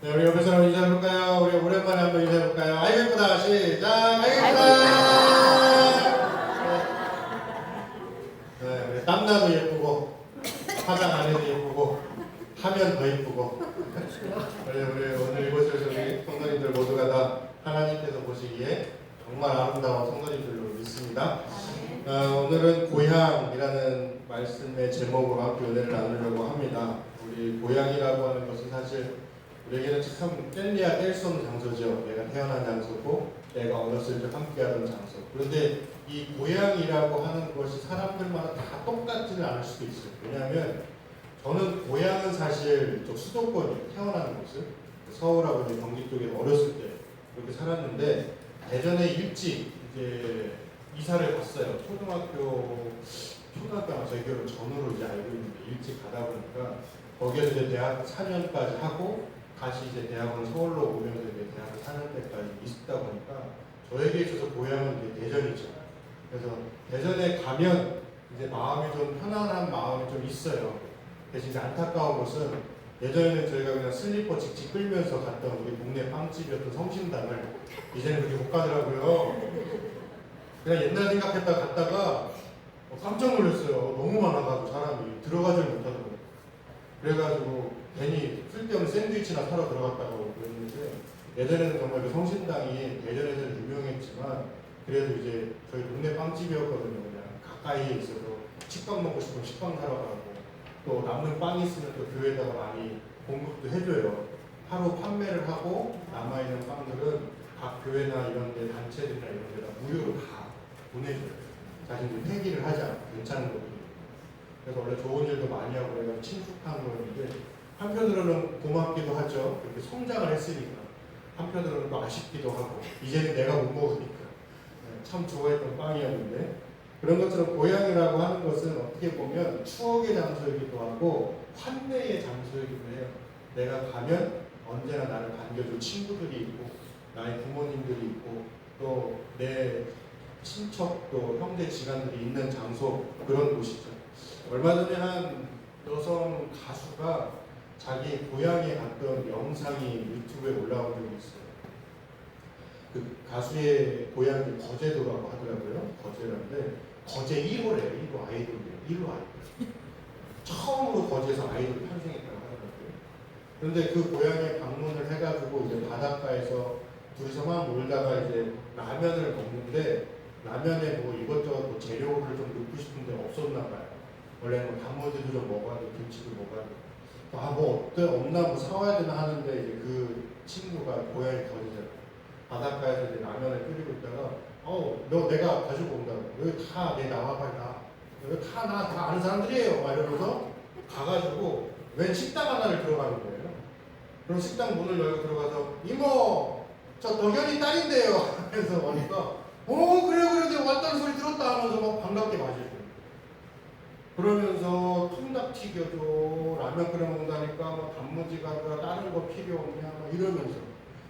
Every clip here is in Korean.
네, 우리 옆에 사람 인사해볼까요? 우리 오랜만에 한번 인사해볼까요? 아이고 예쁘다. 시작. 아이고 예쁘다. 네, 우리 땀나도 예쁘고 화장 안 해도 예쁘고 하면 더 예쁘고 우리 오늘 이곳에서 우리 성도님들 모두가 다 하나님께서 보시기에 정말 아름다운 성도님들로 믿습니다. 오늘은 고향이라는 말씀의 제목으로 함께 은혜를 나누려고 합니다. 우리 고향이라고 하는 것은 사실 우리에게는 참 뗄래야 뗄 수 없는 장소죠. 내가 태어난 장소고 내가 어렸을 때 함께하던 장소. 그런데 이 고향이라고 하는 것이 사람들마다 다 똑같지는 않을 수도 있어요. 왜냐하면 저는 고향은 사실 저 수도권이 태어난 곳을 서울하고 이제 경기 쪽에 어렸을 때 그렇게 살았는데 대전에 일찍 이제 이사를 갔어요. 초등학교 아마 저희 교를 전후로 이제 알고 있는데 일찍 가다 보니까 거기에서 이제 대학 4년까지 하고 다시 이제 대학원 서울로 오면서 이제 대학을 4년 때까지 있다 보니까 저에게 있어서 고향은 이제 대전이죠. 그래서 대전에 가면 이제 마음이 좀 편안한 마음이 좀 있어요. 대신 이제 안타까운 것은 예전에는 저희가 그냥 슬리퍼 직직 끌면서 갔던 우리 동네 빵집이었던 성심당을 이제는 그렇게 못 가더라고요. 그냥 옛날 생각했다 갔다가 깜짝 놀랐어요. 너무 많아가지고 사람이 들어가질 못하더라고요. 그래가지고 괜히 쓸데없는 샌드위치나 사러 들어갔다가 그랬는데 예전에는 정말 그 성심당이 대전에서는 유명했지만 그래도 이제 저희 동네 빵집이었거든요. 그냥 가까이에 있어서 식빵 먹고 싶으면 식빵 사러 가고 또 남는 빵이 있으면 또 교회에다가 많이 공급도 해줘요. 하루 판매를 하고 남아있는 빵들은 각 교회나 이런 데 단체들이나 이런 데다 무료로 다 보내줘요. 자신들 폐기를 하지 않고 괜찮은 것들이. 그래서 원래 좋은 일도 많이 하고 내가 친숙한 거였는데 한편으로는 고맙기도 하죠. 그렇게 성장을 했으니까. 한편으로는 또 아쉽기도 하고 이제는 내가 못 먹으니까 참 좋아했던 빵이었는데 그런 것처럼 고향이라고 하는 것은 어떻게 보면 추억의 장소이기도 하고 환대의 장소이기도 해요. 내가 가면 언제나 나를 반겨줄 친구들이 있고 나의 부모님들이 있고 또 내 친척 또 형제 지간들이 있는 장소 그런 곳이죠. 얼마 전에 한 여성 가수가 자기 고향에 갔던 영상이 유튜브에 올라온 적이 있어요. 그 가수의 고향이 거제도라고 하더라고요. 거제라는데 거제 1호래요. 1호 아이돌이에요. 1호 아이돌. 처음으로 거제에서 아이돌이 탄생했다고 하더라고요. 그런데 그 고향에 방문을 해가지고 이제 바닷가에서 둘이서 막 놀다가 이제 라면을 먹는데 라면에 뭐 이것저것 뭐 재료를 좀 넣고 싶은데 없었나 봐요. 원래는 뭐 단무지도 좀 먹어야 되고 김치도 먹어야 되고 뭐 어때 없나 뭐 사와야 되나 하는데 이제 그 친구가 고향이 거제잖아요. 바닷가에서 이제 라면을 끓이고 있다가 너 내가 가지고 온다고 여기 다 내 나와봐 나 여기 다 아는 사람들이에요 막 이러면서 가가지고 웬 식당 하나를 들어가는 거예요. 그럼 식당 문을 열고 들어가서 이모 저 덕현이 딸인데요. 그래서 오니까 그래 내가 왔다는 소리 들었다 하면서 막 반갑게 맞이해줘요. 그러면서 통닭 튀겨줘 라면 끓여 먹는다니까 뭐 단무지가 다른 거 필요 없냐 막 이러면서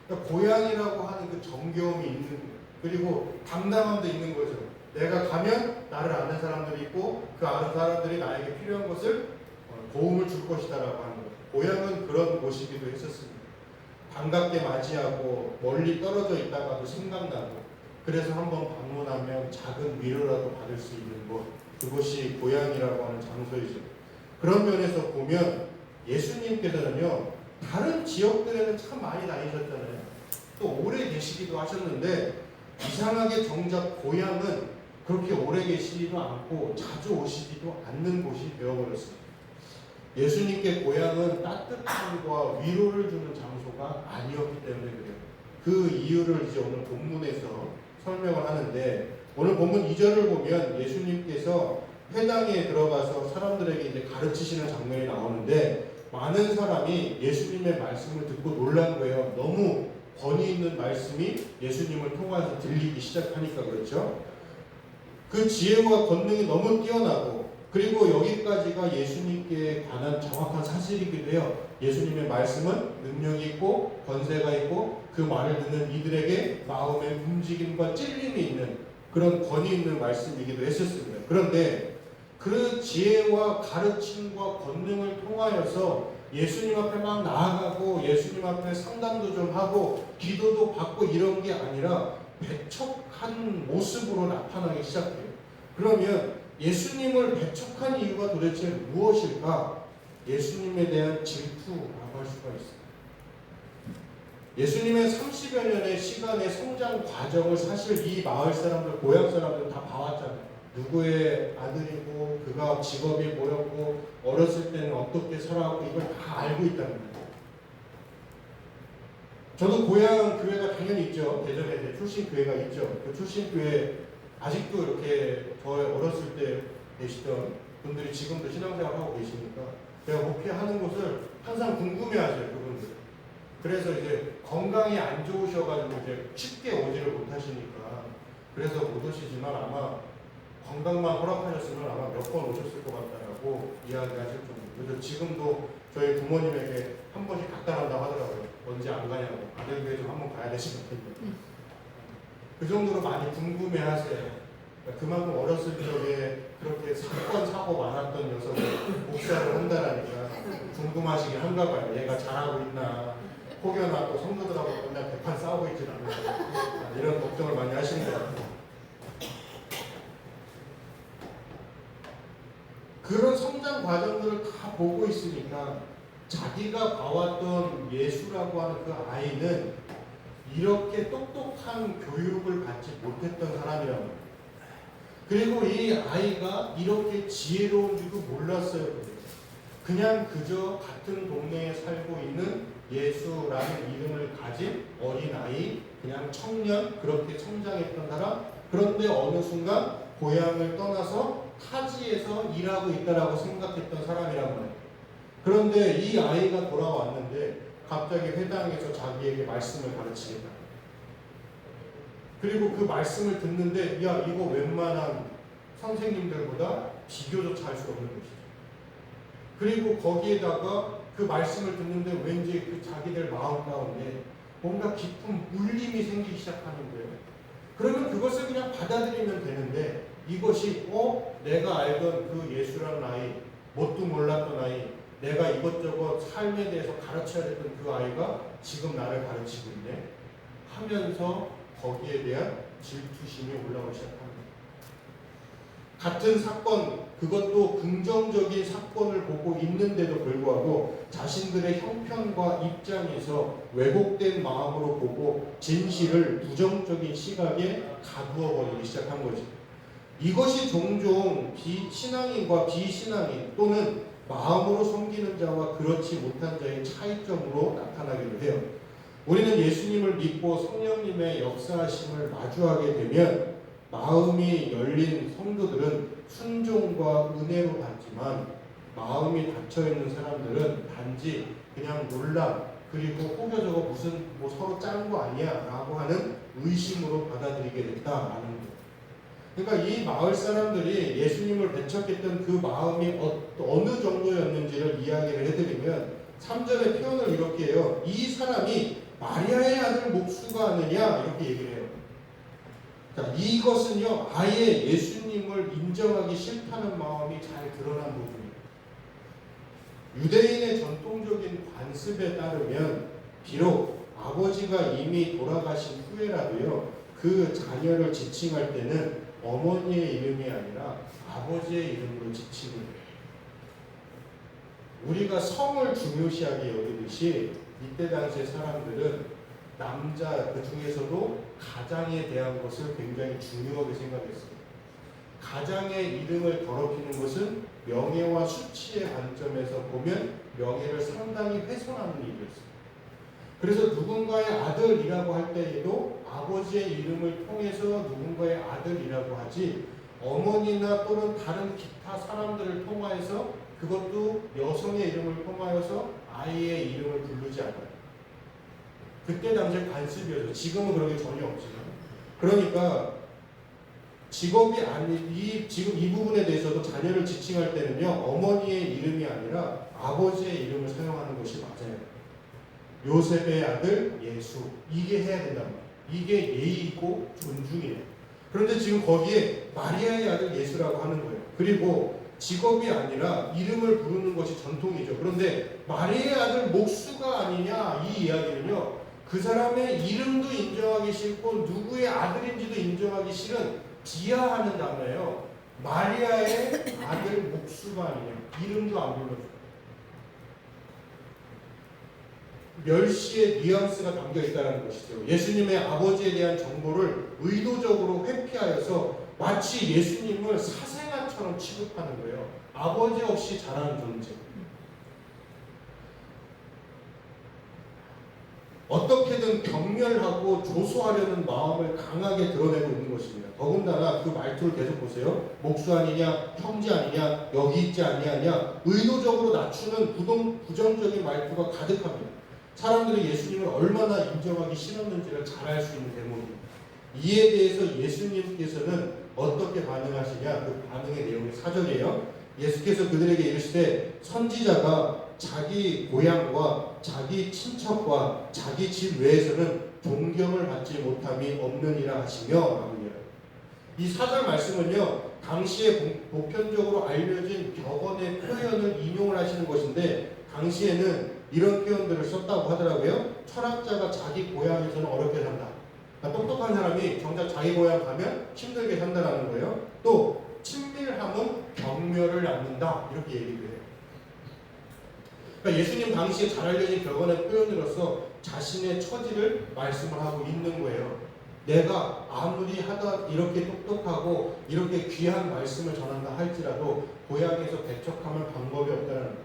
그러니까 고향이라고 하는 그 정겨움이 있는 거예요. 그리고 담담함도 있는 거죠. 내가 가면 나를 아는 사람들이 있고 그 아는 사람들이 나에게 필요한 것을 도움을 줄 것이다 라고 하는 거예요. 고향은 그런 곳이기도 했었습니다. 반갑게 맞이하고 멀리 떨어져 있다가도 생각나고 그래서 한번 방문하면 작은 위로라도 받을 수 있는 곳 그것이 고향이라고 하는 장소이죠. 그런 면에서 보면 예수님께서는요 다른 지역들에는 참 많이 다니셨잖아요. 또 오래 계시기도 하셨는데 이상하게 정작 고향은 그렇게 오래 계시지도 않고 자주 오시지도 않는 곳이 되어버렸습니다. 예수님께 고향은 따뜻함과 위로를 주는 장소가 아니었기 때문에 그래요. 그 이유를 이제 오늘 본문에서 설명을 하는데 오늘 본문 2절을 보면 예수님께서 회당에 들어가서 사람들에게 이제 가르치시는 장면이 나오는데 많은 사람이 예수님의 말씀을 듣고 놀란 거예요. 너무 권위 있는 말씀이 예수님을 통해서 들리기 시작하니까 그렇죠. 그 지혜와 권능이 너무 뛰어나고 그리고 여기까지가 예수님께 관한 정확한 사실이기도 해요. 예수님의 말씀은 능력이 있고 권세가 있고 그 말을 듣는 이들에게 마음의 움직임과 찔림이 있는 그런 권위 있는 말씀이기도 했었습니다. 그런데 그 지혜와 가르침과 권능을 통하여서 예수님 앞에 막 나아가고 예수님 앞에 상담도 좀 하고 기도도 받고 이런 게 아니라 배척한 모습으로 나타나기 시작해요. 그러면 예수님을 배척한 이유가 도대체 무엇일까? 예수님에 대한 질투라고 할 수가 있어요. 예수님의 30여 년의 시간의 성장 과정을 사실 이 마을 사람들, 고향 사람들 다 봐왔잖아요. 누구의 아들이고 그가 직업이 뭐였고 어렸을 때는 어떻게 살아왔고 이걸 다 알고 있다는 거예요. 저도 고향 교회가 당연히 있죠. 대전에 출신 교회가 있죠. 그 출신 교회 아직도 이렇게 저 어렸을 때 계시던 분들이 지금도 신앙생활 하고 계시니까 제가 목회하는 곳을 항상 궁금해하세요. 그분들. 그래서 이제 건강이 안 좋으셔가지고 이제 쉽게 오지를 못하시니까 그래서 못 오시지만 아마 건강만 허락하셨으면 아마 몇 번 오셨을 것 같다라고 이야기하실 정도. 그래서 지금도 저희 부모님에게 한 번씩 갔다 간다고 하더라고요. 언제 안 가냐고. 아들 교회 좀 한 번 가야 되실 것 같은데. 그 정도로 많이 궁금해하세요. 그만큼 어렸을 적에 그렇게 사건 사고 많았던 녀석을 목사를 한다라니까 궁금하시긴 한가 봐요. 얘가 잘하고 있나, 혹여나 또 성도들하고 맨날 대판 싸우고 있진 않나 이런 걱정을 많이 하시는 것 같아요. 그런 성장 과정들을 다 보고 있으니까 자기가 봐왔던 예수라고 하는 그 아이는 이렇게 똑똑한 교육을 받지 못했던 사람이라고 합니다. 그리고 이 아이가 이렇게 지혜로운 줄도 몰랐어요. 그냥 그저 같은 동네에 살고 있는 예수라는 이름을 가진 어린아이, 그냥 청년, 그렇게 성장했던 사람. 그런데 어느 순간 고향을 떠나서 타지에서 일하고 있다라고 생각했던 사람이란 말이에요. 그런데 이 아이가 돌아왔는데 갑자기 회당에서 자기에게 말씀을 가르치겠다. 그리고 그 말씀을 듣는데 야 이거 웬만한 선생님들보다 비교조차 할 수 없는 것이죠. 그리고 거기에다가 그 말씀을 듣는데 왠지 그 자기들 마음 가운데 뭔가 깊은 울림이 생기기 시작하는 거예요. 그러면 그것을 그냥 받아들이면 되는데 이것이 내가 알던 그 예수라는 아이, 뭣도 몰랐던 아이, 내가 이것저것 삶에 대해서 가르쳐야 됐던 그 아이가 지금 나를 가르치고 있네 하면서 거기에 대한 질투심이 올라오기 시작합니다. 같은 사건, 그것도 긍정적인 사건을 보고 있는데도 불구하고 자신들의 형편과 입장에서 왜곡된 마음으로 보고 진실을 부정적인 시각에 가두어 버리기 시작한 거죠. 이것이 종종 신앙인과 비신앙인 또는 마음으로 섬기는 자와 그렇지 못한 자의 차이점으로 나타나기도 해요. 우리는 예수님을 믿고 성령님의 역사하심을 마주하게 되면 마음이 열린 성도들은 순종과 은혜로 받지만 마음이 닫혀있는 사람들은 단지 그냥 놀람 그리고 혹여 저거 무슨 서로 짠 거 아니야 라고 하는 의심으로 받아들이게 됐다라는 거예요. 그러니까 이 마을 사람들이 예수님을 배척했던 그 마음이 어느 정도였는지를 이야기를 해드리면 3절의 표현을 이렇게 해요. 이 사람이 마리아의 아들 목수가 아니냐 이렇게 얘기를 해요. 자, 이것은요 아예 예수님을 인정하기 싫다는 마음이 잘 드러난 부분이에요. 유대인의 전통적인 관습에 따르면 비록 아버지가 이미 돌아가신 후에라도요 그 자녀를 지칭할 때는 어머니의 이름이 아니라 아버지의 이름으로 지칭을 해요. 우리가 성을 중요시하게 여기듯이 이때 당시의 사람들은 남자 그 중에서도 가장에 대한 것을 굉장히 중요하게 생각했어요. 가장의 이름을 더럽히는 것은 명예와 수치의 관점에서 보면 명예를 상당히 훼손하는 일이었어요. 그래서 누군가의 아들이라고 할 때에도 아버지의 이름을 통해서 누군가의 아들이라고 하지 어머니나 또는 다른 기타 사람들을 통하여서 그것도 여성의 이름을 통하여서 아이의 이름을 부르지 않아요. 그때 당시에 관습이었죠. 지금은 그런 게 전혀 없지만. 그러니까 직업이 지금 이 부분에 대해서도 자녀를 지칭할 때는요 어머니의 이름이 아니라 아버지의 이름을 사용하는 것이 맞아요. 요셉의 아들 예수 이게 해야 된단 말이에요. 이게 예의이고 존중이에요. 그런데 지금 거기에 마리아의 아들 예수라고 하는 거예요. 그리고 직업이 아니라 이름을 부르는 것이 전통이죠. 그런데 마리아의 아들 목수가 아니냐 이 이야기는요, 그 사람의 이름도 인정하기 싫고 누구의 아들인지도 인정하기 싫은 비하하는 단어예요. 마리아의 아들 목수가 아니냐, 이름도 안 불러줘요. 멸시의 뉘앙스가 담겨 있다는 것이죠. 예수님의 아버지에 대한 정보를 의도적으로 회피하여서 마치 예수님을 사생아처럼 취급하는 거예요. 아버지 없이 자란 존재. 어떻게든 경멸하고 조소하려는 마음을 강하게 드러내고 있는 것입니다. 더군다나 그 말투를 계속 보세요. 목수 아니냐, 형제 아니냐, 여기 있지 아니하냐, 의도적으로 낮추는 부정적인 말투가 가득합니다. 사람들이 예수님을 얼마나 인정하기 싫었는지를 잘 알 수 있는 대목입니다. 이에 대해서 예수님께서는 어떻게 반응하시냐, 그 반응의 내용이 4절이에요. 예수께서 그들에게 이르시되 선지자가 자기 고향과 자기 친척과 자기 집 외에서는 존경을 받지 못함이 없느니라 하시며 라고요. 이 4절 말씀은요, 당시에 보편적으로 알려진 격언의 표현을 인용을 하시는 것인데, 당시에는 이런 표현들을 썼다고 하더라고요. 철학자가 자기 고향에서는 어렵게 산다. 그러니까 똑똑한 사람이 정작 자기 고향 가면 힘들게 산다라는 거예요. 또 친밀함은 경멸을 낳는다, 이렇게 얘기를 해요. 그러니까 예수님 당시에 잘 알려진 격언의 표현으로서 자신의 처지를 말씀을 하고 있는 거예요. 내가 아무리 하다 이렇게 똑똑하고 이렇게 귀한 말씀을 전한다 할지라도 고향에서 배척하면 방법이 없다는 거예요.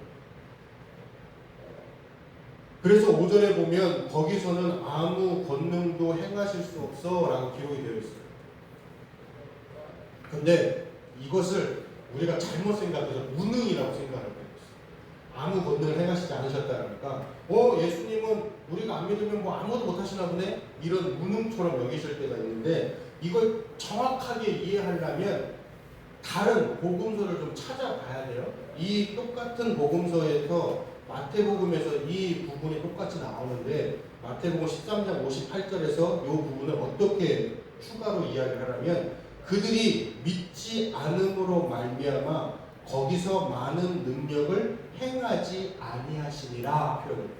그래서 5절에 보면 거기서는 아무 권능도 행하실 수 없어 라고 기록이 되어 있어요. 근데 이것을 우리가 잘못 생각해서 무능이라고 생각하고 있어요. 아무 권능을 행하시지 않으셨다니까 예수님은 우리가 안 믿으면 뭐 아무것도 못하시나 보네, 이런 무능처럼 여기실 때가 있는데, 이걸 정확하게 이해하려면 다른 복음서를 좀 찾아봐야 돼요. 이 똑같은 복음서에서 마태복음에서 이 부분이 똑같이 나오는데, 마태복음 13장 58절에서 이 부분을 어떻게 추가로 이야기를 하냐면, 그들이 믿지 않음으로 말미암아 거기서 많은 능력을 행하지 아니하시니라 표현을.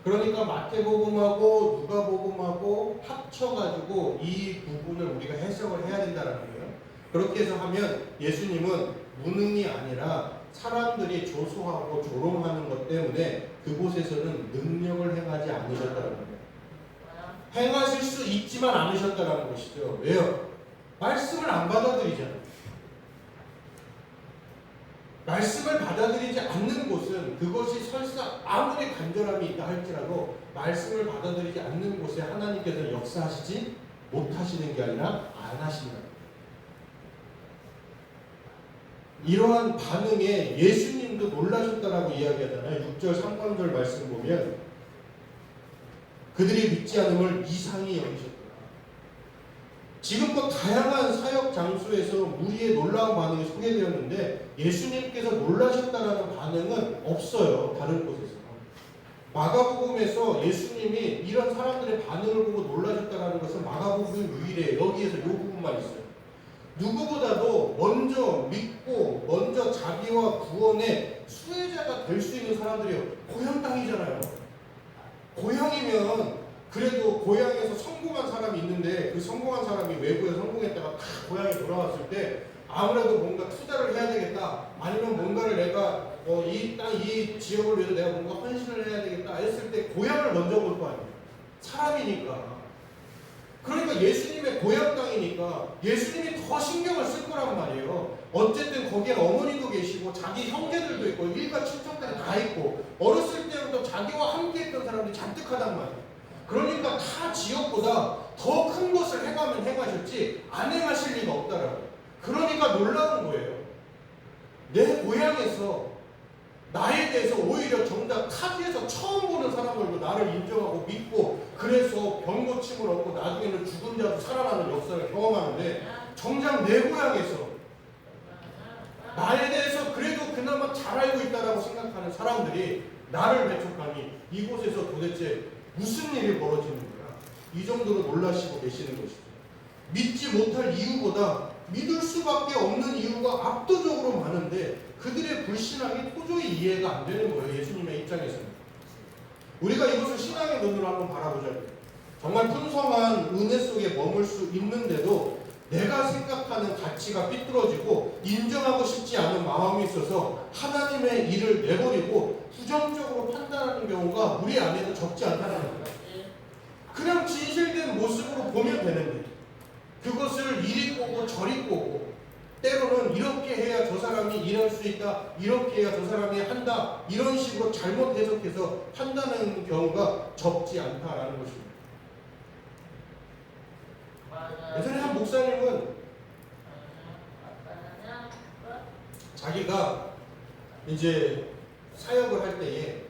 그러니까 마태복음하고 누가복음하고 합쳐가지고 이 부분을 우리가 해석을 해야 된다는 거예요. 그렇게 해서 하면 예수님은 무능이 아니라 사람들이 조소하고 조롱하는 것 때문에 그곳에서는 능력을 행하지 않으셨다는 거예요. 행하실 수 있지만 않으셨다는 것이죠. 왜요? 말씀을 안 받아들이잖아요. 말씀을 받아들이지 않는 곳은, 그것이 설사 아무리 간절함이 있다 할지라도 말씀을 받아들이지 않는 곳에 하나님께서 역사하시지 못하시는 게 아니라 안 하신다. 이러한 반응에 예수님도 놀라셨다라고 이야기하잖아요. 6절 3절 말씀 보면 그들이 믿지 않음을 이상히 여기셨다. 지금껏 다양한 사역 장소에서 무리의 놀라운 반응이 소개되었는데 예수님께서 놀라셨다라는 반응은 없어요. 다른 곳에서. 마가복음에서 예수님이 이런 사람들의 반응을 보고 놀라셨다라는 것은 마가복음 유일해요. 여기에서 이 부분만 있어요. 누구보다도 먼저 믿고 먼저 자기와 구원의 수혜자가 될 수 있는 사람들이요. 고향 땅이잖아요. 고향이면 그래도 고향에서 성공한 사람이 있는데 그 성공한 사람이 외부에 성공했다가 다 고향에 돌아왔을 때 아무래도 뭔가 투자를 해야 되겠다, 아니면 뭔가를 내가 이 땅, 이 지역을 위해서 내가 뭔가 헌신을 해야 되겠다 했을 때 고향을 먼저 볼 거 아니에요. 사람이니까. 그러니까 예수님의 고향 땅이니까 예수님이 더 신경을 쓸 거란 말이에요. 어쨌든 거기에 어머니도 계시고 자기 형제들도 있고 일가 친척들이 다 있고 어렸을 때부터 자기와 함께 했던 사람들이 잔뜩 하단 말이에요. 그러니까 타 지역보다 더 큰 것을 행하면 행하셨지 안 행하실 리가 없다라고. 그러니까 놀라운 거예요. 내 고향에서 나에 대해서 오히려 정작 타지에서 처음 보는 사람들도 나를 인정하고 믿고 그래서 병 고침을 얻고 나중에는 죽은 자도 살아나는 역사를 경험하는데, 정작 내 고향에서 나에 대해서 그래도 그나마 잘 알고 있다라고 생각하는 사람들이 나를 배척하니 이곳에서 도대체 무슨 일이 벌어지는 거야? 이 정도로 놀라시고 계시는 것이죠. 믿지 못할 이유보다 믿을 수밖에 없는 이유가 압도적으로 많은데 그들의 불신앙이 도저히 이해가 안 되는 거예요. 예수님의 입장에서는. 우리가 이것을 신앙의 눈으로 한번 바라보자고요. 정말 풍성한 은혜 속에 머물 수 있는데도 내가 생각하는 가치가 삐뚤어지고 인정하고 싶지 않은 마음이 있어서 하나님의 일을 내버리고 부정적으로 판단하는 경우가 우리 안에도 적지 않다는 거예요. 그냥 진실된 모습으로 보면 되는데 그것을 이리 꼬고 저리 꼬고 때로는 이렇게 해야 저 사람이 일할 수 있다, 이렇게 해야 저 사람이 한다, 이런 식으로 잘못 해석해서 판단하는 경우가 적지 않다라는 것입니다. 예전에 한 목사님은 자기가 이제 사역을 할 때에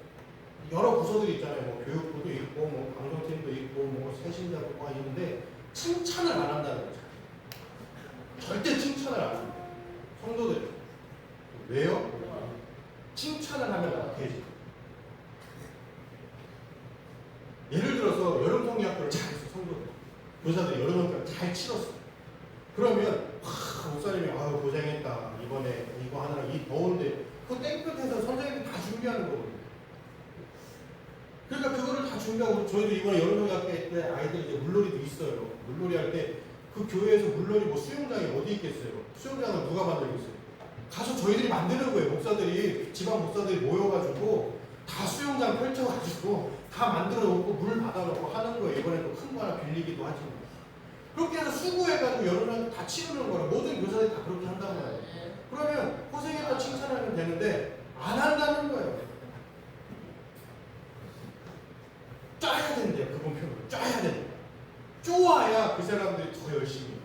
여러 부서들이 있잖아요. 뭐 교육부도 있고, 뭐 방송팀도 있고, 뭐 새신자부가 있는데 칭찬을 안 한다는 거죠. 절대 칭찬을 안 합니다. 성도들 왜요? 칭찬을 하면 안 되지. 예를 들어서 여름 성경학교를 잘했어. 성도들 교사들이 여름 성경학교 잘 치렀어. 그러면 목사님이 아유 고생했다. 이번에 이거 하느라 이 더운데 그 땡볕에서 선생님이 다 준비하는 거거든요. 그러니까 그거를 다 준비하고 저희도 이번에 여름성경학교 때 아이들 이제 물놀이도 있어요. 물놀이 할 때 그 교회에서 물놀이 뭐 수영장이 어디 있겠어요? 수영장을 누가 만들겠어요? 가서 저희들이 만드는 거예요. 목사들이 지방 목사들이 모여가지고 다 수영장 펼쳐가지고 다 만들어 놓고 물 받아놓고 하는 거예요. 이번에도 큰 거 하나 빌리기도 하지만 그렇게 해서 수고해가지고 여름에 다 치르는 거라 모든 교사들이 다 그렇게 한다는 거예요. 그러면 고생했다 칭찬하면 되는데 안 한다는 거예요. 짜야 된대요. 그분 표현을 짜야 된대요. 쪼아야 그 사람들이 더 열심히 해요.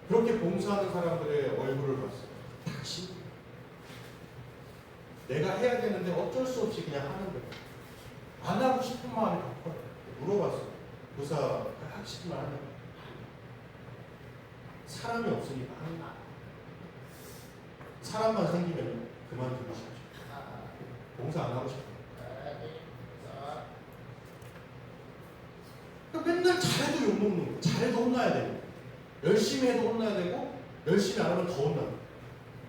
그렇게 봉사하는 사람들의 얼굴을 봤어요. 다시 내가 해야 되는데 어쩔 수 없이 그냥 하는 거예요. 안 하고 싶은 마음이 더 커요. 물어봤어요. 교사 하고 싶은 말 하면 사람이 없으니까 하는 거예요. 사람만 생기면 그만두고 싶죠. 봉사 안 하고 싶어요. 그러니까 맨날 잘해도 욕먹는 거예요. 잘해도 혼나야 되고 열심히 해도 혼나야 되고 열심히 안 하면 더 혼나요.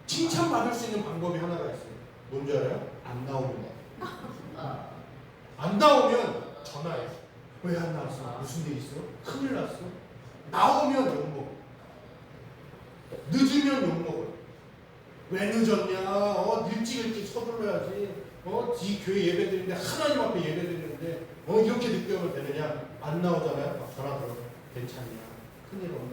칭찬받을 수 있는 방법이 하나가 있어요. 뭔지 알아요? 안 나오면 안 나오면 전화해. 왜 안 나왔어? 무슨 일 있어? 큰일 났어? 나오면 욕먹어. 늦으면 욕먹어요. 왜 늦었냐? 일찍 서둘러야지. 지 교회 예배 드리는데 하나님 앞에 예배 드리는데 이렇게 늦게 오면 되느냐? 안 나오잖아요. 막 전화 걸어. 괜찮냐? 큰일 없네.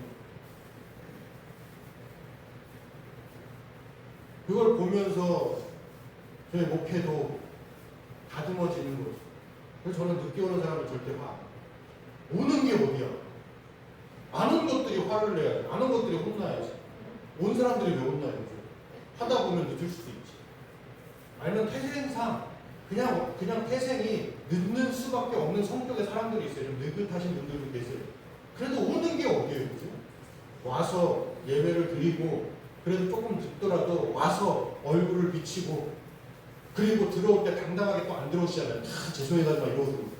그걸 보면서 저희 목회도 다듬어지는 거죠. 그래서 저는 늦게 오는 사람을 절대 화. 오는 게 어디야? 아는 것들이 화를 내야지. 아는 것들이 혼나야지. 온 사람들이 왜 혼나요? 하다 보면 늦을 수도 있지. 아니면 태생상 그냥 태생이 늦는 수밖에 없는 성격의 사람들이 있어요. 좀 느긋하신 분들도 계세요. 그래도 오는 게 어디예요? 그죠? 와서 예배를 드리고 그래도 조금 늦더라도 와서 얼굴을 비치고 그리고 들어올 때 당당하게 또 안 들어오시잖아요. 다 죄송해가지고 이러고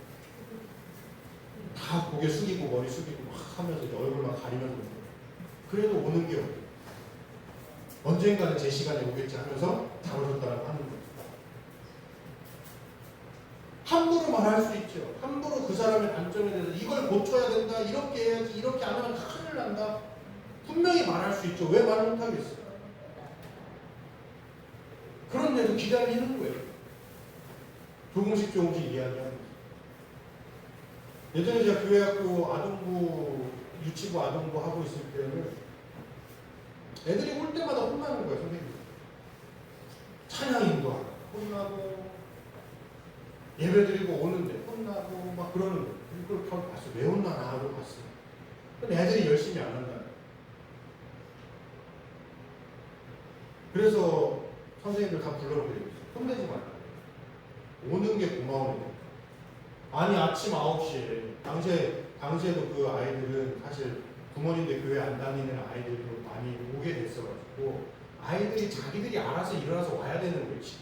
다 고개 숙이고 머리 숙이고 막 하면서 이제 얼굴만 가리면서 그래도 오는 게 어디예요? 언젠가는 제 시간에 오겠지 하면서 다뤄줬다라고 하는 거예요. 함부로 말할 수 있죠. 함부로 그 사람의 단점에 대해서 이걸 고쳐야 된다, 이렇게 해야지, 이렇게 안 하면 큰일 난다. 분명히 말할 수 있죠. 왜 말 못하겠어요? 그런데도 기다리는 거예요. 조금씩 이야기하는 거예요. 예전에 제가 교회학교 아동부, 유치부 아동부 하고 있을 때는 애들이 올 때마다 혼나는 거예요, 선생님. 찬양 인도하고 혼나고 예배 드리고 오는데 혼나고 막 그러는 거예요. 그걸 봤어요. 왜 혼나나 하고 봤어요. 근데 애들이 열심히 안 한다. 그래서 선생님들 다 불러놓고 있어요. 혼내지 말라. 오는 게 고마워요. 아니 아침 9시에 당시에도 그 아이들은 사실 부모님들 교회 안 다니는 아이들도 많이 오게 됐어가지고 아이들이 자기들이 알아서 일어나서 와야 되는 거지.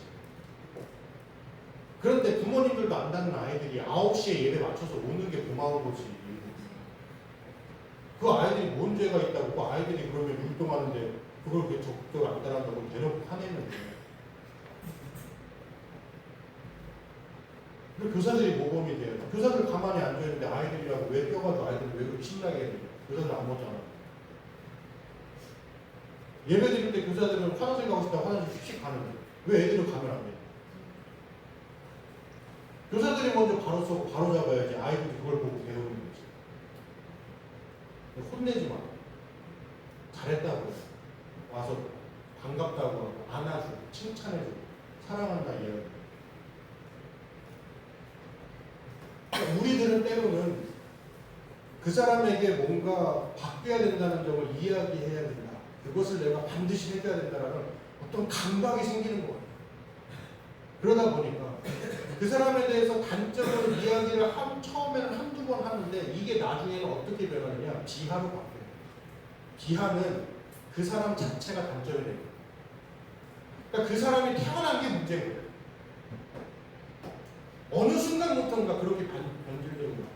그런데 부모 부모님들도 안다는 아이들이 9시에 예배 맞춰서 오는 게 고마운 거지. 그 아이들이 뭔 죄가 있다고 그 아이들이 그러면 율동하는데 그걸 왜 적극적으로 안 따라한다고 대놓고 화내는데. 근데 교사들이 모범이 돼요. 교사들 가만히 앉아있는데 아이들이라고 왜 껴가지고 아이들이 왜 그렇게 신나게 해요? 교사들 안 먹잖아. 예배 드릴 때 교사들은 화장실 가고 싶다 화장실 휙휙 가는데 왜 애들은 가면 안 돼? 교사들이 먼저 바로 서고 바로 잡아야지 아이들이 그걸 보고 배우는 거지. 혼내지 마. 잘했다고 와서 반갑다고 하고 안아주고 칭찬해주고 사랑한다 이야기. 우리들은 때로는 그 사람에게 뭔가 바뀌어야 된다는 점을 이야기해야 된다. 그것을 내가 반드시 해줘야 된다는 어떤 강박이 생기는 거예요. 그러다 보니까 그 사람에 대해서 단적으로 이야기를 처음에는 한두 번 하는데 이게 나중에는 어떻게 변하느냐? 비하로 바뀌어요. 비하는 그 사람 자체가 단점이 돼요. 그러니까 그 사람이 태어난 게 문제인 거예요. 어느 순간부터인가 그렇게 변질되는 거예요.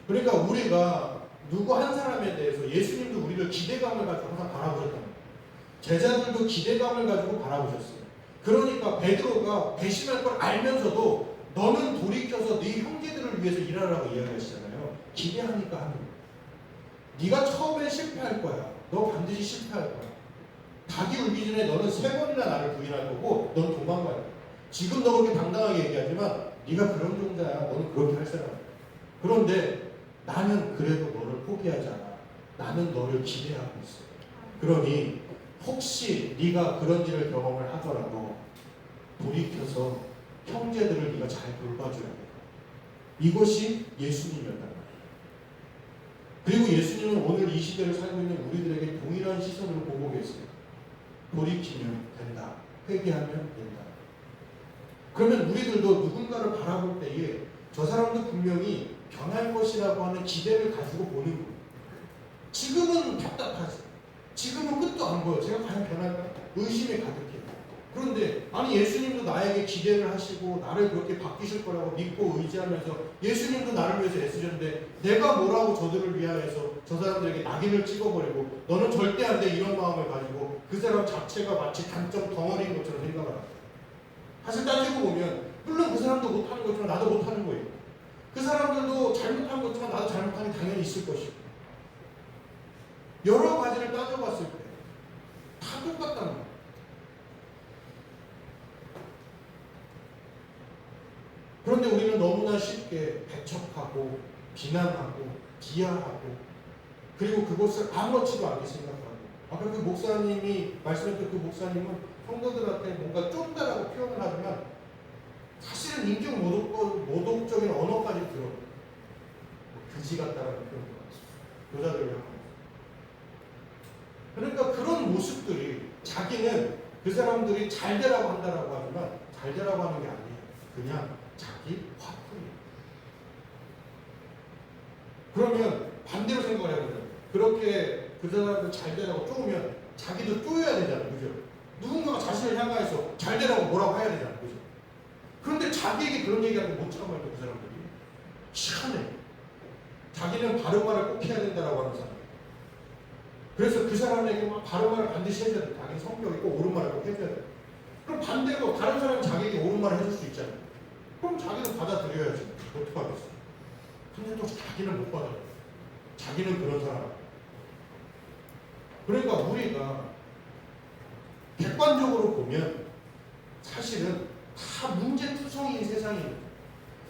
그러니까 우리가 누구 한 사람에 대해서 예수님도 우리를 기대감을 가지고 항상 바라보셨다는 거예요. 제자들도 기대감을 가지고 바라보셨어요. 그러니까 베드로가 배신할 걸 알면서도 너는 돌이켜서 네 형제들을 위해서 일하라고 이야기하시잖아요. 기대하니까 하는 거예요. 네가 처음에 실패할 거야. 너 반드시 실패할 거야. 닭이 울기 전에 너는 3번이나 나를 부인할 거고 넌 도망갈 거야. 지금 너 그렇게 당당하게 얘기하지만 네가 그런 종자야. 너는 그렇게 할 사람이야. 그런데 나는 그래도 너를 포기하지 않아. 나는 너를 기대하고 있어. 그러니 혹시 네가 그런 일을 경험을 하더라도 돌이켜서 형제들을 네가 잘 돌봐줘야 돼. 이것이 예수님이었단 말이에요. 그리고 예수님은 오늘 이 시대를 살고 있는 우리들에게 동일한 시선으로 보고 계세요. 돌이키면 된다. 회개하면 된다. 그러면 우리들도 누군가를 바라볼 때에 저 사람도 분명히 변할 것이라고 하는 기대를 가지고 보는 거예요. 지금은 답답하지. 지금은 끝도 안 보여. 제가 과연 변할까? 의심이 가득해요. 그런데 아니 예수님도 나에게 기대를 하시고 나를 그렇게 바뀌실 거라고 믿고 의지하면서 예수님도 나를 위해서 애쓰셨는데 내가 뭐라고 저들을 위하여서 저 사람들에게 낙인을 찍어버리고 너는 절대 안 돼 이런 마음을 가지고 그 사람 자체가 마치 단점 덩어리인 것처럼 생각을 합니다. 사실 따지고 보면 물론 그 사람도 못하는 거지만 나도 못하는 거예요. 그 사람들도 잘못한 거지만 나도 잘못한 게 당연히 있을 것이고 여러 가지를 따져봤을 때 다 똑같다는 거예요. 그런데 우리는 너무나 쉽게 배척하고 비난하고 비하하고 그리고 그것을 아무렇지도 않게 생각하고 아까 그 목사님이 말씀했던 그 목사님은 성도들한테 뭔가 쫀다라고 표현을 하지만 사실은 인격 모독적인 언어까지 들어요. 그지 같다라는 표현을 하죠. 여자들을 향하면서. 그러니까 그런 모습들이 자기는 그 사람들이 잘 되라고 한다라고 하지만 잘 되라고 하는 게 아니에요. 그냥 자기 화풀이에요. 그러면 반대로 생각을 해보세요. 그렇게 그 사람들 잘 되라고 쪼으면 자기도 쪼여야 되잖아요. 그죠? 누군가가 자신을 향하여서 잘 되라고 뭐라고 해야 되잖아요. 그죠? 그런데 자기에게 그런 얘기하는 거 못 참아요. 그 사람들이. 시원해. 자기는 바른 말을 꼭 해야 된다라고 하는 사람. 그래서 그 사람에게 막 바른 말을 반드시 해줘야 돼. 자기 성격이 꼭 옳은 말을 꼭 해줘야 돼. 그럼 반대로 다른 사람이 자기에게 옳은 말을 해줄 수 있잖아요. 그럼 자기는 받아들여야지. 어떡하겠어. 근데 또 자기는 못 받아요. 자기는 그런 사람. 그러니까 우리가 객관적으로 보면 사실은 다 문제투성이인 세상입니다.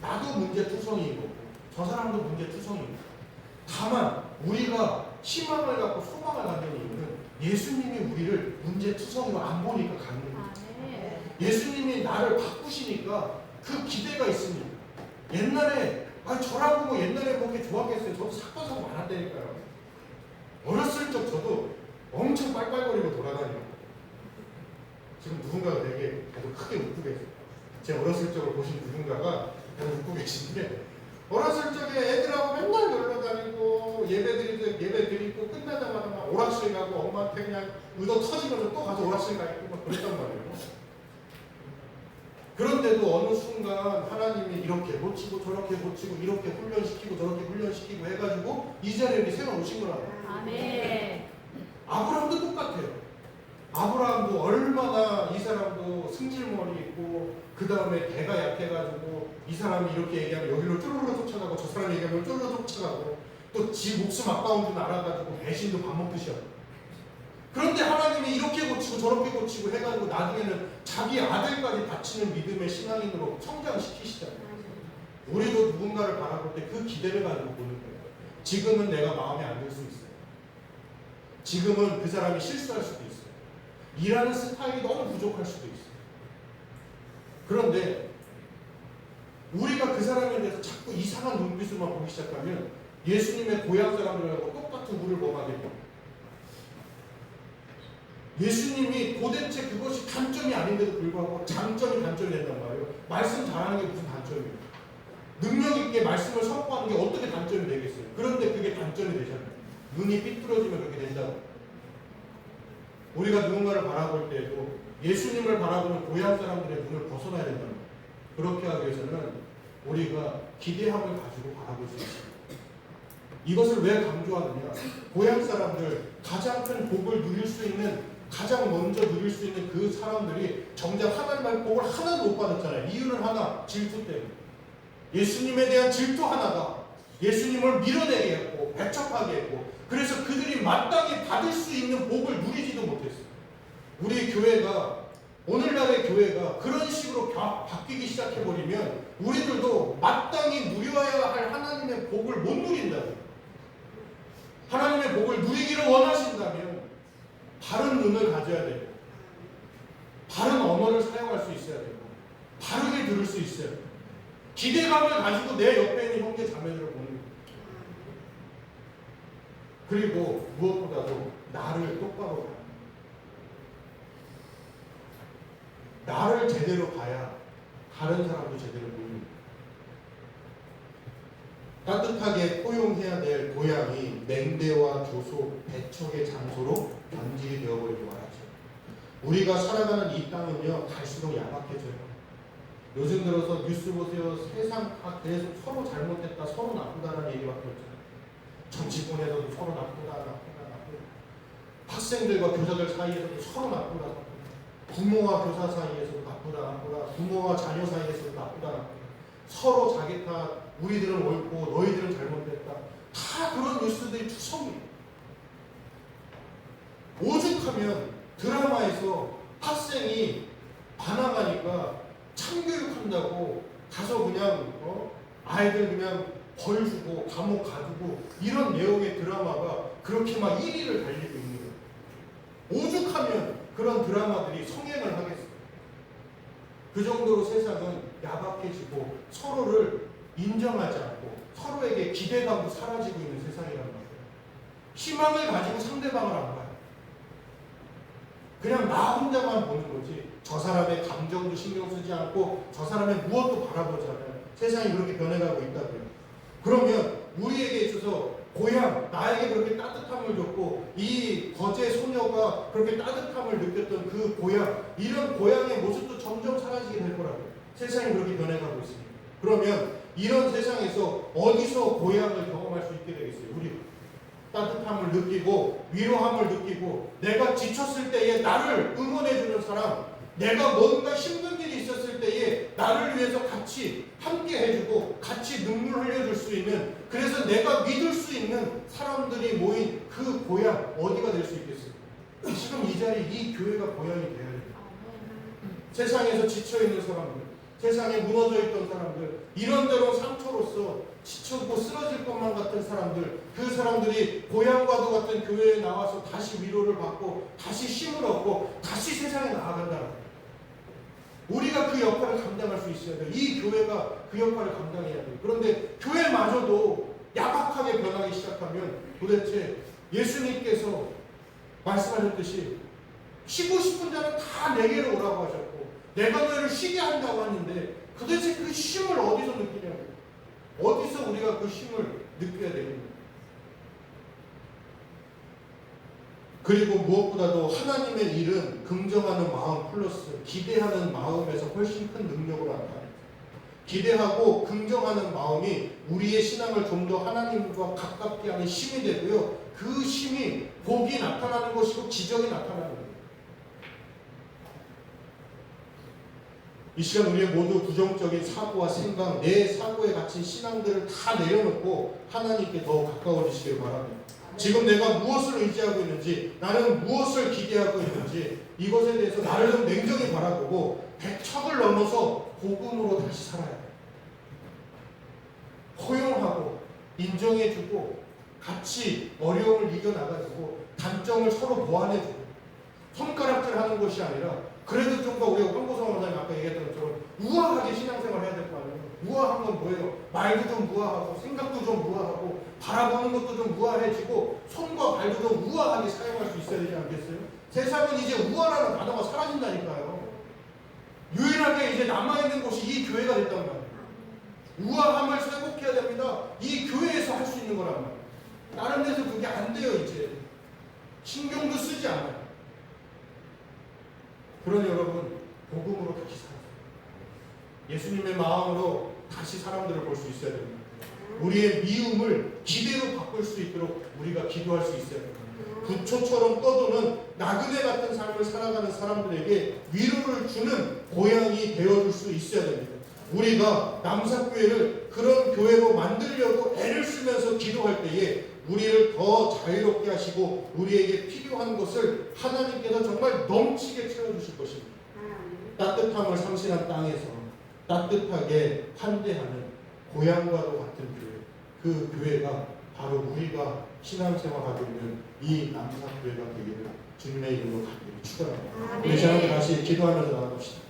나도 문제투성이고 저 사람도 문제투성입니다. 다만 우리가 희망을 갖고 소망을 갖는 이유는 예수님이 우리를 문제투성이로 안 보니까 갖는 거예요. 예수님이 나를 바꾸시니까 그 기대가 있습니다. 옛날에 저라고 뭐 옛날에 그렇게 좋아하겠어요. 저도 사건 많았다니까요. 어렸을 적 저도 엄청 빨빨거리고 돌아다니고 지금 누군가가 되게 계속 크게 웃고 계세요. 제 어렸을 적을 보신 누군가가 계속 웃고 계신데 어렸을 적에 애들하고 맨날 놀러 다니고 예배 드리고 끝나자마자 막 오락실 가고 엄마한테 그냥 의도 터지면서 또 가서 오락실 가 있고 막 그랬단 말이에요. 그런데도 어느 순간 하나님이 이렇게 고치고 저렇게 고치고 이렇게 훈련시키고 저렇게 훈련시키고 해가지고 이 자리에 세워놓으신 거라고. 아멘. 아브라함도 똑같아요. 아브라함도 얼마나 이 사람도 승질머리 있고 그 다음에 개가 약해가지고 이 사람이 이렇게 얘기하면 여기로 쭈루루 쫓아가고 저 사람이 얘기하면 쭈루루 쫓아가고 또 지 목숨 아까운 줄 알아가지고 배신도 밥 먹듯이 하고. 그런데 하나님이 이렇게 고치고 저렇게 고치고 해가지고 나중에는 자기 아들까지 바치는 믿음의 신앙인으로 성장시키시잖아요. 우리도 누군가를 바라볼 때 그 기대를 가지고 보는 거예요. 지금은 내가 마음에 안 들 수 있어요. 지금은 그 사람이 실수할 수도 있어요. 일하는 스타일이 너무 부족할 수도 있어요. 그런데 우리가 그 사람에 대해서 자꾸 이상한 눈빛으로만 보기 시작하면 예수님의 고향 사람들하고 똑같은 물을 범하게 됩니다. 예수님이 도대체 그것이 단점이 아닌데도 불구하고 장점이 단점이 된단 말이에요. 말씀 잘하는 게 무슨 단점이에요? 능력 있게 말씀을 선포하는 게 어떻게 단점이 되겠어요? 그런데 그게 단점이 되잖아요. 눈이 삐뚤어지면 그렇게 된다고. 우리가 누군가를 바라볼 때에도 예수님을 바라보는 고향 사람들의 눈을 벗어나야 된다는 거예요. 그렇게 하기 위해서는 우리가 기대함을 가지고 바라볼 수 있습니다. 이것을 왜 강조하느냐? 고향 사람들, 가장 큰 복을 누릴 수 있는, 가장 먼저 누릴 수 있는 그 사람들이 정작 하나님의 복을 하나도 못 받았잖아요. 이유는 하나, 질투 때문에. 예수님에 대한 질투 하나가 예수님을 밀어내게 했고 배척하게 했고, 그래서 그들이 마땅히 받을 수 있는 복을 누리지도 못했어요. 우리 교회가, 오늘날의 교회가 그런 식으로 바뀌기 시작해버리면 우리들도 마땅히 누려야 할 하나님의 복을 못 누린다고요. 하나님의 복을 누리기를 원하신다면 바른 눈을 가져야 되고, 바른 언어를 사용할 수 있어야 되고, 바르게 들을 수 있어야 되고, 기대감을 가지고 내 옆에 있는 형제 자매들을 보는 거예요. 그리고 무엇보다도 나를 똑바로 봐요. 나를 제대로 봐야 다른 사람도 제대로 보는 거예요. 따뜻하게 포용해야 될 고향이 냉대와 교소, 배척의 장소로 변질이 되어버리고 말하죠. 우리가 살아가는 이 땅은요, 갈수록 야박해져요. 요즘 들어서 뉴스 보세요. 세상 다 계속 서로 잘못했다, 서로 나쁘다라는 얘기밖에 없잖아요. 정치권에서도 서로 나쁘다. 학생들과 교사들 사이에서도 서로 나쁘다. 부모와 교사 사이에서도 나쁘다. 부모와 자녀 사이에서도 나쁘다. 서로 자기 탓, 우리들은 옳고 너희들은 잘못됐다. 다 그런 뉴스들이 투성이에요. 오죽하면 드라마에서 학생이 반항하니까 참교육한다고 가서 그냥 아이들 그냥 벌 주고 감옥 가두고 이런 내용의 드라마가 그렇게 막 1위를 달리고 있는 거예요. 오죽하면 그런 드라마들이 성행을 하겠어요. 그 정도로 세상은 야박해지고 서로를 인정하지 않고 서로에게 기대감도 사라지고 있는 세상이란 말이에요. 희망을 가지고 상대방을 안 봐요. 그냥 나 혼자만 보는 거지 저 사람의 감정도 신경 쓰지 않고 저 사람의 무엇도 바라보지 않아요. 세상이 그렇게 변해가고 있다고요. 그러면 우리에게 있어서 고향, 나에게 그렇게 따뜻함을 줬고 이 거제 소녀가 그렇게 따뜻함을 느꼈던 그 고향, 이런 고향의 모습도 점점 사라지게 될 거라고요. 세상이 그렇게 변해가고 있습니다. 그러면 이런 세상에서 어디서 고향을 경험할 수 있게 되겠어요? 우리 따뜻함을 느끼고 위로함을 느끼고 내가 지쳤을 때에 나를 응원해주는 사람, 내가 뭔가 힘든 일이 있었을 때에 나를 위해서 같이 함께 해주고 같이 눈물 흘려줄 수 있는, 그래서 내가 믿을 수 있는 사람들이 모인 그 고향, 어디가 될 수 있겠어요? 지금 이 자리, 이 교회가 고향이 되어야 돼요. 세상에서 지쳐있는 사람들, 세상에 무너져 있던 사람들, 이런대로 상처로서 지쳤고 쓰러질 것만 같은 사람들, 그 사람들이 고향과도 같은 교회에 나와서 다시 위로를 받고 다시 힘을 얻고 다시 세상에 나아간다는 거예요. 우리가 그 역할을 감당할 수 있어야 돼요. 이 교회가 그 역할을 감당해야 돼요. 그런데 교회마저도 야박하게 변하기 시작하면 도대체 예수님께서 말씀하셨듯이 쉬고 싶은 자는 다 내게로 오라고 하셨고 내가 너희를 쉬게 한다고 하는데 도대체 그 쉼을 어디서 느끼냐고. 어디서 우리가 그 쉼을 느껴야 되겠냐. 그리고 무엇보다도 하나님의 일은 긍정하는 마음 플러스 기대하는 마음에서 훨씬 큰 능력으로 나타납니다. 기대하고 긍정하는 마음이 우리의 신앙을 좀 더 하나님과 가깝게 하는 힘이 되고요. 그 힘이 복이 나타나는 것이고 기적이 나타나는 거예요. 이 시간 우리의 모두 부정적인 사고와 생각, 내 사고에 갇힌 신앙들을 다 내려놓고 하나님께 더 가까워지시길 바랍니다. 지금 내가 무엇을 의지하고 있는지, 나는 무엇을 기대하고 있는지 이것에 대해서 나를 좀 냉정히 바라보고 배척을 넘어서 복음으로 다시 살아야 해요. 허용하고 인정해주고 같이 어려움을 이겨나가지고 단점을 서로 보완해주고 손가락질하는 것이 아니라 그래도 좀 더 우리가 황보성 원장님 아까 얘기했던 것처럼 우아하게 신앙생활 해야 될 거 아니에요. 우아한 건 뭐예요? 말도 좀 우아하고 생각도 좀 우아하고 바라보는 것도 좀 우아해지고 손과 발도 좀 우아하게 사용할 수 있어야 되지 않겠어요? 세상은 이제 우아라는 단어가 사라진다니까요. 유일하게 이제 남아있는 곳이 이 교회가 됐단 말이에요. 우아함을 회복해야 됩니다. 이 교회에서 할 수 있는 거란 말이에요. 다른 데서 그게 안 돼요. 이제 신경도 쓰지 않아요. 그러니 여러분 복음으로 다시 살아요. 예수님의 마음으로 다시 사람들을 볼 수 있어야 됩니다. 우리의 미움을 기대로 바꿀 수 있도록 우리가 기도할 수 있어야 됩니다. 부초처럼 떠도는 나그네 같은 삶을 살아가는 사람들에게 위로를 주는 고향이 되어줄 수 있어야 됩니다. 우리가 남사교회를 그런 교회로 만들려고 애를 쓰면서 기도할 때에 우리를 더 자유롭게 하시고 우리에게 필요한 것을 하나님께서 정말 넘치게 채워주실 것입니다. 따뜻함을 상실한 땅에서 따뜻하게 환대하는 고향과도 같은 교회, 그 교회가 바로 우리가 신앙생활하고 있는 이 남사교회가 되기를 주님의 이름으로 간절히 축원합니다. 우리 시간에 다시 기도하면서 나아갑시다.